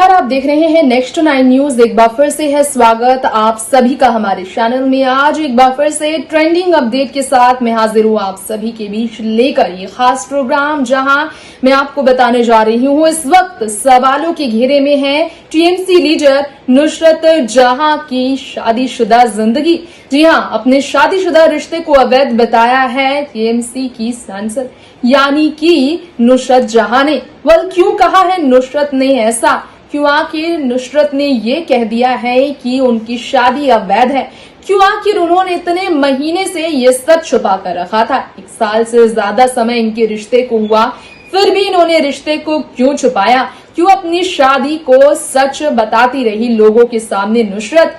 नमस्कार, आप देख रहे हैं नेक्स्ट 9 न्यूज। एक बार फिर से है स्वागत आप सभी का हमारे चैनल में। आज एक बार फिर से ट्रेंडिंग अपडेट के साथ मैं हाजिर हूँ आप सभी के बीच लेकर ये खास प्रोग्राम, जहां मैं आपको बताने जा रही हूँ इस वक्त सवालों के घेरे में है टीएमसी लीडर नुसरत जहां की शादीशुदा जिंदगी। जी हाँ, अपने शादीशुदा रिश्ते को अवैध बताया है टीएमसी की सांसद यानी कि नुसरत जहां ने। क्यों कहा है नुसरत ने ऐसा? क्यों आखिर नुसरत ने ये कह दिया है कि उनकी शादी अवैध है? क्यों आखिर उन्होंने इतने महीने से ये सच छुपा कर रखा था? 1 साल से ज्यादा समय इनके रिश्ते को हुआ, फिर भी इन्होंने रिश्ते को क्यों छुपाया? क्यों अपनी शादी को सच बताती रही लोगों के सामने नुसरत?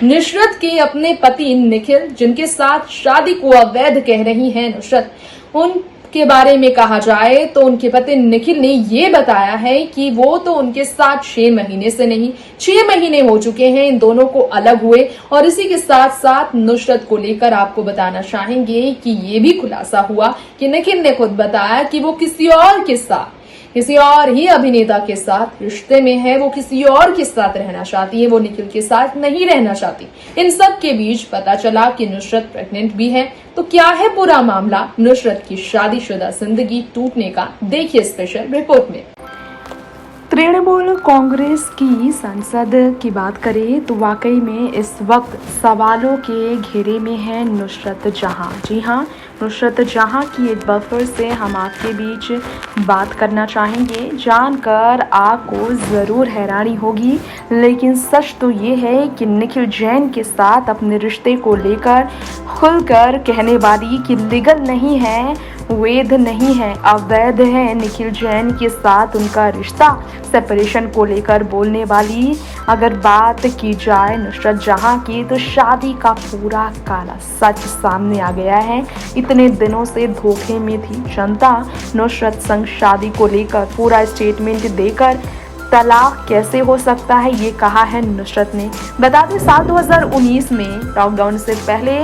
नुसरत के अपने पति निखिल, जिनके साथ शादी को अवैध कह रही हैं नुसरत, उनके बारे में कहा जाए तो उनके पति निखिल ने ये बताया है कि वो तो उनके साथ 6 महीने से नहीं, 6 महीने हो चुके हैं इन दोनों को अलग हुए। और इसी के साथ साथ नुसरत को लेकर आपको बताना चाहेंगे कि ये भी खुलासा हुआ कि निखिल ने खुद बताया कि वो किसी और ही अभिनेता के साथ रिश्ते में है, वो किसी और के साथ रहना चाहती है, वो निखिल के साथ नहीं रहना चाहती। इन सब के बीच पता चला कि नुसरत प्रेग्नेंट भी है। तो क्या है पूरा मामला नुसरत की शादीशुदा जिंदगी टूटने का? देखिए स्पेशल रिपोर्ट में। तृणमूल कांग्रेस की सांसद की बात करें तो वाकई में इस वक्त सवालों के घेरे में है नुसरत जहां। जी हाँ, नुसरत जहां की एक बार फिर से हम आपके बीच बात करना चाहेंगे। जानकर आपको ज़रूर हैरानी होगी, लेकिन सच तो ये है कि निखिल जैन के साथ अपने रिश्ते को लेकर खुलकर कहने वाली कि लीगल नहीं है, वैध नहीं है, अवैध है निखिल जैन के साथ उनका रिश्ता। सेपरेशन को लेकर बोलने वाली अगर बात की जाए नुसरत जहां की, तो शादी का पूरा काला सच सामने आ गया है। इतने दिनों से धोखे में थी जनता। नुसरत संग शादी को लेकर पूरा स्टेटमेंट देकर तलाक कैसे हो सकता है ये कहा है नुसरत ने। बता दें साल 2019 में लॉकडाउन से पहले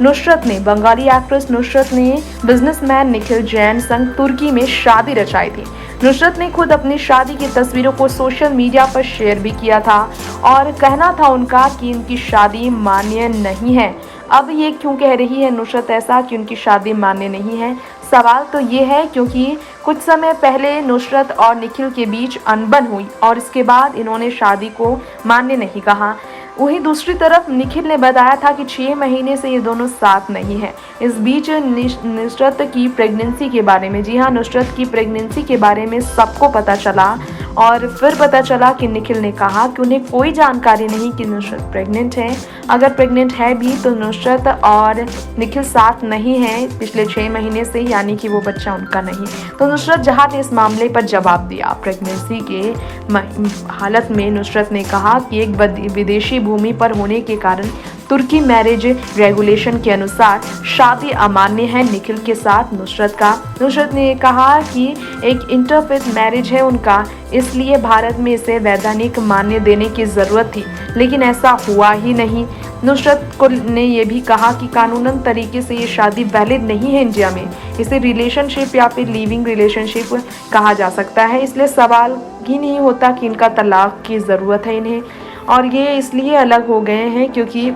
नुसरत ने, बंगाली एक्ट्रेस नुसरत ने बिजनेसमैन निखिल जैन संग तुर्की में शादी रचाई थी। नुसरत ने खुद अपनी शादी की तस्वीरों को सोशल मीडिया पर शेयर भी किया था और कहना था उनका कि उनकी शादी मान्य नहीं है। अब ये क्यों कह रही है नुसरत ऐसा कि उनकी शादी मान्य नहीं है? सवाल तो ये है क्योंकि कुछ समय पहले नुसरत और निखिल के बीच अनबन हुई और इसके बाद इन्होंने शादी को मान्य नहीं कहा। वहीं दूसरी तरफ निखिल ने बताया था कि 6 महीने से ये दोनों साथ नहीं है। इस बीच नुसरत की प्रेगनेंसी के बारे में, जी हाँ, नुसरत की प्रेगनेंसी के बारे में सबको पता चला और फिर पता चला कि निखिल ने कहा कि उन्हें कोई जानकारी नहीं कि नुसरत प्रेग्नेंट है। अगर प्रेग्नेंट है भी तो नुसरत और निखिल साथ नहीं है पिछले 6 महीने से, यानी कि वो बच्चा उनका नहीं। तो नुसरत जहां ने इस मामले पर जवाब दिया। प्रेगनेंसी के हालत में नुसरत ने कहा कि एक विदेशी भूमि पर होने के कारण तुर्की मैरिज रेगुलेशन के अनुसार शादी अमान्य है निखिल के साथ नुसरत का। नुसरत ने कहा कि एक इंटरफेथ मैरिज है उनका, इसलिए भारत में इसे वैधानिक मान्य देने की ज़रूरत थी, लेकिन ऐसा हुआ ही नहीं। नुसरत को ने यह भी कहा कि कानूनन तरीके से ये शादी वैलिड नहीं है इंडिया में, इसे रिलेशनशिप या फिर लिविंग रिलेशनशिप कहा जा सकता है, इसलिए सवाल ही नहीं होता कि इनका तलाक की ज़रूरत है इन्हें। और ये इसलिए अलग हो गए हैं क्योंकि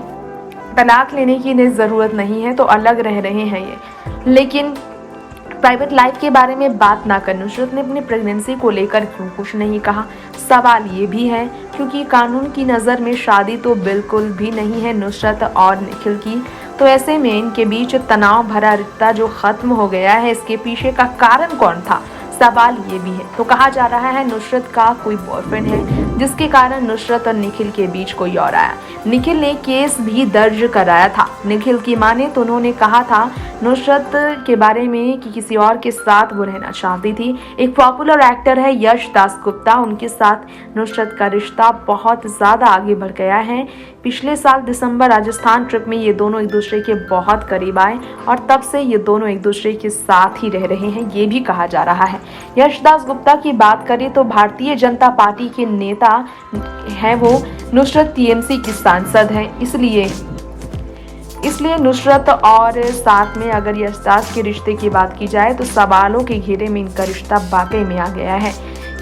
तलाक लेने की इन्हें ज़रूरत नहीं है, तो अलग रह रहे हैं ये। लेकिन प्राइवेट लाइफ के बारे में बात ना कर नुसरत ने अपनी प्रेगनेंसी को लेकर क्यों कुछ नहीं कहा? सवाल ये भी है क्योंकि कानून की नज़र में शादी तो बिल्कुल भी नहीं है नुसरत और निखिल की। तो ऐसे में इनके बीच तनाव भरा रिश्ता जो ख़त्म हो गया है, इसके पीछे का कारण कौन था? सवाल ये भी है। तो कहा जा रहा है नुसरत का कोई बॉयफ्रेंड है जिसके कारण नुसरत और निखिल के बीच कोई और आया। निखिल ने केस भी दर्ज कराया था। निखिल की माने तो उन्होंने कहा था नुसरत के बारे में कि किसी और के साथ वो रहना चाहती थी। एक पॉपुलर एक्टर है यश दासगुप्ता, उनके साथ नुसरत का रिश्ता बहुत ज़्यादा आगे बढ़ गया है। पिछले साल दिसंबर राजस्थान ट्रिप में ये दोनों एक दूसरे के बहुत करीब आए और तब से ये दोनों एक दूसरे के साथ ही रह रहे हैं, ये भी कहा जा रहा है। यश दासगुप्ता की बात करें तो भारतीय जनता पार्टी के नेता हैं वो। नुसरत टीएमसी की सांसद है, इसलिए नुसरत और साथ में अगर यशदास के रिश्ते की बात की जाए तो सवालों के घेरे में इनका रिश्ता वाकई में आ गया है।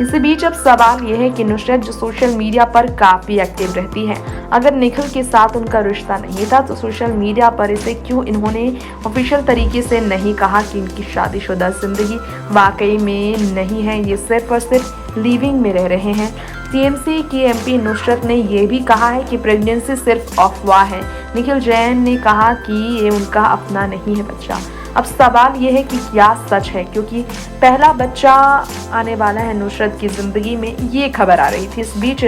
इसी बीच अब सवाल यह है कि नुसरत जो सोशल मीडिया पर काफी एक्टिव रहती है, अगर निखिल के साथ उनका रिश्ता नहीं था तो सोशल मीडिया पर इसे क्यों इन्होंने ऑफिशियल तरीके से नहीं कहा कि इनकी शादीशुदा जिंदगी वाकई में नहीं है, ये सिर्फ और सिर्फ लिविंग में रह रहे हैं। टीएमसी की एमपी नुसरत ने यह भी कहा है कि प्रेगनेंसी सिर्फ अफवाह है। निखिल जैन ने कहा कि ये उनका अपना नहीं है बच्चा। अब सवाल यह है कि क्या सच है, क्योंकि पहला बच्चा आने वाला है नुसरत की जिंदगी में, ये खबर आ रही थी। इस बीच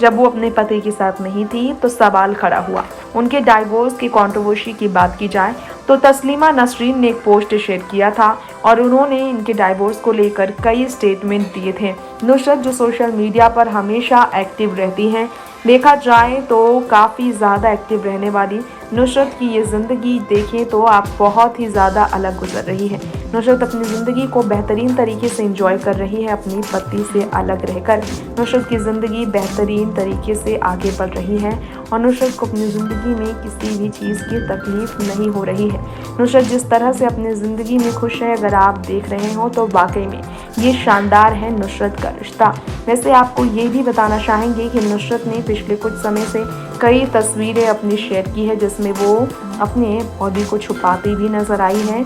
जब वो अपने पति के साथ नहीं थी तो सवाल खड़ा हुआ उनके डाइवोर्स की कंट्रोवर्सी की बात की जाए तो तस्लीमा नसरीन ने एक पोस्ट शेयर किया था और उन्होंने इनके डाइवोर्स को लेकर कई स्टेटमेंट दिए थे। नुसरत जो सोशल मीडिया पर हमेशा एक्टिव रहती हैं, देखा जाए तो काफ़ी ज़्यादा एक्टिव रहने वाली नुसरत की ये ज़िंदगी देखें तो आप बहुत ही ज़्यादा अलग गुजर रही है। नुसरत अपनी ज़िंदगी को बेहतरीन तरीके से एंजॉय कर रही है, अपनी पति से अलग रहकर नुसरत की ज़िंदगी बेहतरीन तरीके से आगे बढ़ रही है और नुसरत को अपनी ज़िंदगी में किसी भी चीज़ की तकलीफ नहीं हो रही है। नुसरत जिस तरह से अपनी ज़िंदगी में खुश है, अगर आप देख रहे हो तो वाकई में ये शानदार है नुसरत का रिश्ता। वैसे आपको ये भी बताना चाहेंगे कि नुसरत ने पिछले कुछ समय से कई तस्वीरें अपनी शेयर की है जिसमें वो अपने बॉडी को छुपाती भी नजर आई है।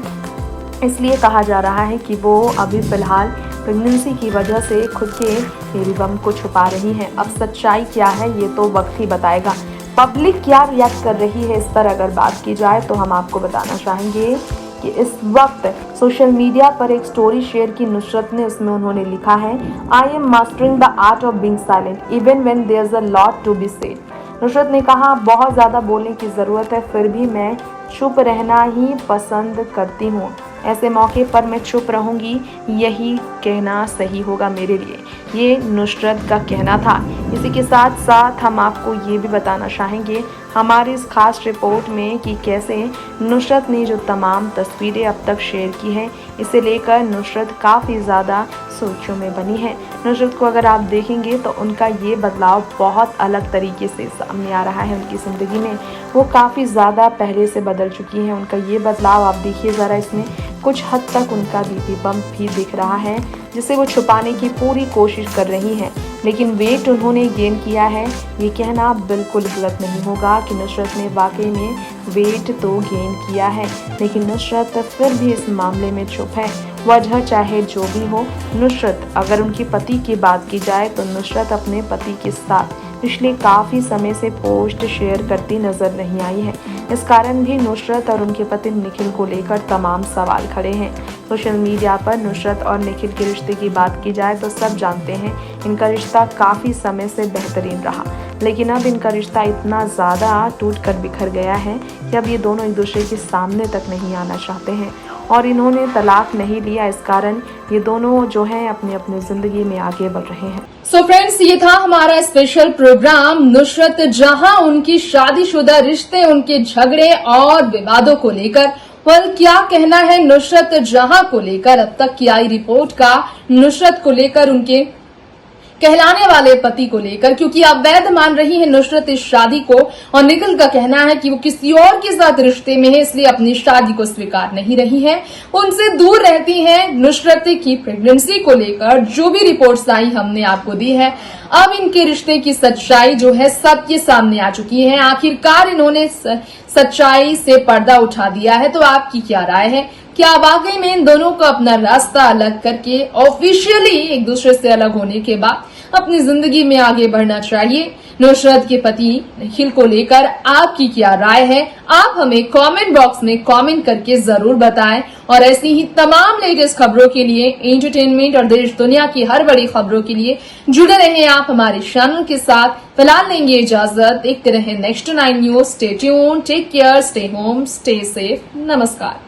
इसलिए कहा जा रहा है कि वो अभी फिलहाल प्रेगनेंसी की वजह से खुद के बेबी बम को छुपा रही हैं। अब सच्चाई क्या है ये तो वक्त ही बताएगा। पब्लिक क्या रिएक्ट कर रही है इस पर अगर बात की जाए तो हम आपको बताना चाहेंगे कि इस वक्त सोशल मीडिया पर एक स्टोरी शेयर की नुसरत ने, उसमें उन्होंने लिखा है, I am mastering the art of being silent even when there is a lot to be said. Nusrat ने कहा, बहुत ज़्यादा बोलने की ज़रूरत है फिर भी मैं चुप रहना ही पसंद करती हूँ। ऐसे मौके पर मैं चुप रहूँगी, यही कहना सही होगा मेरे लिए, ये नुसरत का कहना था। इसी के साथ साथ हम आपको ये भी बताना चाहेंगे हमारी इस खास रिपोर्ट में कि कैसे नुसरत ने जो तमाम तस्वीरें अब तक शेयर की हैं, इसे लेकर नुसरत काफ़ी ज़्यादा सोचों में बनी है। नुसरत को अगर आप देखेंगे तो उनका ये बदलाव बहुत अलग तरीके से सामने आ रहा है उनकी ज़िंदगी में। वो काफ़ी ज़्यादा पहले से बदल चुकी हैं। उनका ये बदलाव आप देखिए ज़रा, इसमें कुछ हद तक उनका बीपी बम्प भी दिख रहा है जिसे वो छुपाने की पूरी कोशिश कर रही हैं। लेकिन वेट उन्होंने गेन किया है, ये कहना बिल्कुल गलत नहीं होगा कि नुसरत ने वाकई में वेट तो गेन किया है, लेकिन नुसरत फिर भी इस मामले में चुप है। वजह चाहे जो भी हो, नुसरत अगर उनके पति की बात की जाए तो नुसरत अपने पति के साथ पिछले काफ़ी समय से पोस्ट शेयर करती नजर नहीं आई है। इस कारण भी नुसरत और उनके पति निखिल को लेकर तमाम सवाल खड़े हैं। सोशल मीडिया पर नुसरत और निखिल के रिश्ते की बात की जाए तो सब जानते हैं इनका रिश्ता काफ़ी समय से बेहतरीन रहा, लेकिन अब इनका रिश्ता इतना ज़्यादा टूट कर बिखर गया है कि अब ये दोनों एक दूसरे के सामने तक नहीं आना चाहते हैं और इन्होंने तलाक नहीं लिया। इस कारण ये दोनों जो हैं अपनी अपनी ज़िंदगी में आगे बढ़ रहे हैं। सो फ्रेंड्स, ये था हमारा स्पेशल प्रोग्राम नुसरत जहां, उनकी शादीशुदा रिश्ते, उनके झगड़े और विवादों को लेकर। क्या कहना है नुसरत जहां को लेकर, अब तक की आई रिपोर्ट का नुसरत को लेकर, उनके कहलाने वाले पति को लेकर, क्योंकि अवैध मान रही है नुसरत इस शादी को और निखिल का कहना है कि वो किसी और के साथ रिश्ते में है, इसलिए अपनी शादी को स्वीकार नहीं रही है, उनसे दूर रहती है। नुसरत की प्रेगनेंसी को लेकर जो भी रिपोर्ट्स आई हमने आपको दी है, अब इनके रिश्ते की सच्चाई जो है सबके सामने आ चुकी है। आखिरकार इन्होंने सच्चाई से पर्दा उठा दिया है। तो आपकी क्या राय है? क्या वाकई में इन दोनों को अपना रास्ता अलग करके ऑफिशियली एक दूसरे से अलग होने के बाद अपनी जिंदगी में आगे बढ़ना चाहिए? नुसरत के पति निखिल को लेकर आपकी क्या राय है? आप हमें कमेंट बॉक्स में कमेंट करके जरूर बताएं और ऐसी ही तमाम लेटेस्ट खबरों के लिए, एंटरटेनमेंट और देश दुनिया की हर बड़ी खबरों के लिए जुड़े रहें आप हमारे चैनल के साथ। फिलहाल लेंगे इजाजत, देखते रहें next 9 news. Stay tuned, take care, stay home, stay safe. नमस्कार।